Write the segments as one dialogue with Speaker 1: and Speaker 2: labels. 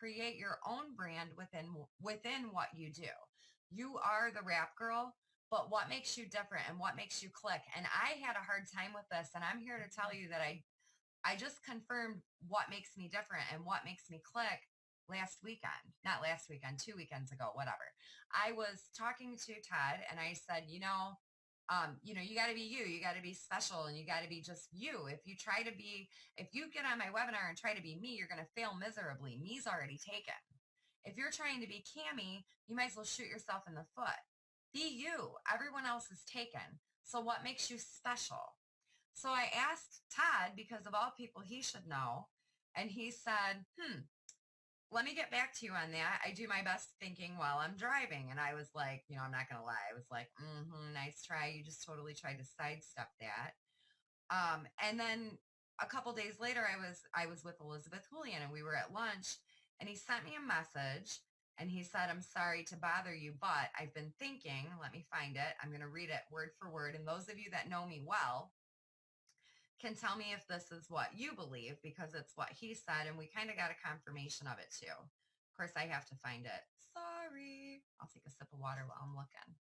Speaker 1: create your own brand within what you do. You are the rap girl, but what makes you different and what makes you click? And I had a hard time with this, and I'm here to tell you that I just confirmed what makes me different and what makes me click last weekend. Not last weekend, 2 weekends ago, whatever. I was talking to Todd and I said, you got to be you. You got to be special and you got to be just you. If you get on my webinar and try to be me, you're going to fail miserably. Me's already taken. If you're trying to be Cami, you might as well shoot yourself in the foot. Be you. Everyone else is taken. So what makes you special? So I asked Todd, because of all people he should know, and he said, let me get back to you on that. I do my best thinking while I'm driving. And I was like, I'm not going to lie. I was like, nice try. You just totally tried to sidestep that. And then a couple days later, I was with Elizabeth Julian and we were at lunch and he sent me a message and he said, I'm sorry to bother you, but I've been thinking, let me find it. I'm going to read it word for word. And those of you that know me well can tell me if this is what you believe, because it's what he said, and we kind of got a confirmation of it too. Of course, I have to find it. Sorry. I'll take a sip of water while I'm looking.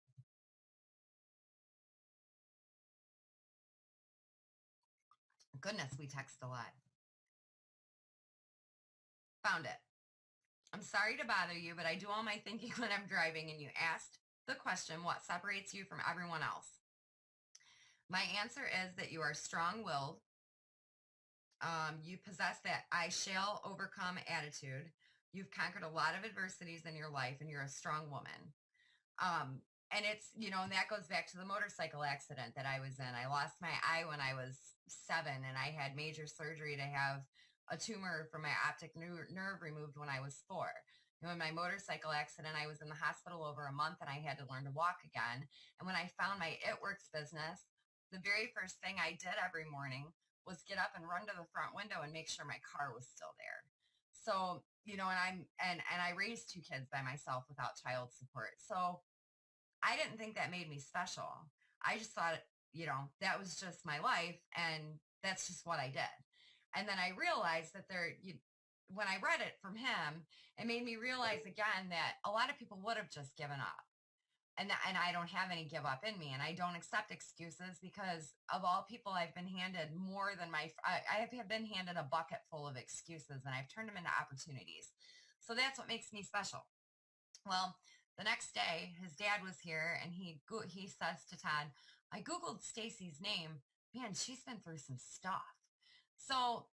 Speaker 1: Goodness, we text a lot. Found it. I'm sorry to bother you, but I do all my thinking when I'm driving, and you asked the question, what separates you from everyone else? My answer is that you are strong-willed. You possess that I shall overcome attitude. You've conquered a lot of adversities in your life, and you're a strong woman. And it's, and that goes back to the motorcycle accident that I was in. I lost my eye when I was 7, and I had major surgery to have a tumor from my optic nerve removed when I was 4. In my motorcycle accident, I was in the hospital over a month, and I had to learn to walk again. And when I found my It Works business, the very first thing I did every morning was get up and run to the front window and make sure my car was still there. So, and I raised 2 kids by myself without child support. So I didn't think that made me special. I just thought, that was just my life and that's just what I did. And then I realized that when I read it from him, it made me realize again that a lot of people would have just given up. And I don't have any give up in me, and I don't accept excuses, because of all people, I've been handed more than I have been handed a bucket full of excuses, and I've turned them into opportunities. So that's what makes me special. Well, the next day, his dad was here, and he says to Todd, I Googled Stacy's name. Man, she's been through some stuff. So,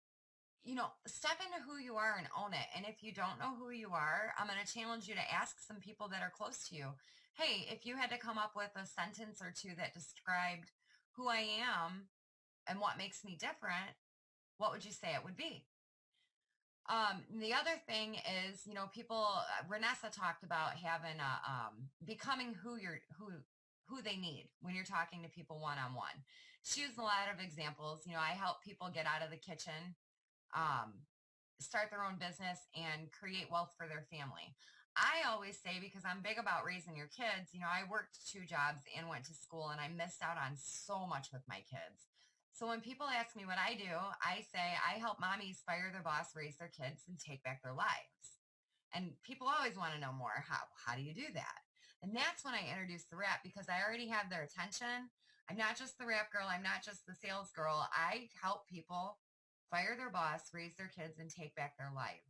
Speaker 1: step into who you are and own it. And if you don't know who you are, I'm going to challenge you to ask some people that are close to you. Hey, if you had to come up with a sentence or 2 that described who I am and what makes me different, what would you say it would be? The other thing is, people, Renessa talked about having becoming who they need when you're talking to people one-on-one. She used a lot of examples. I help people get out of the kitchen, start their own business, and create wealth for their family. I always say, because I'm big about raising your kids, I worked 2 jobs and went to school, and I missed out on so much with my kids. So when people ask me what I do, I say I help mommies fire their boss, raise their kids, and take back their lives. And people always want to know more. How do you do that? And that's when I introduce the rap, because I already have their attention. I'm not just the rap girl. I'm not just the sales girl. I help people fire their boss, raise their kids, and take back their lives.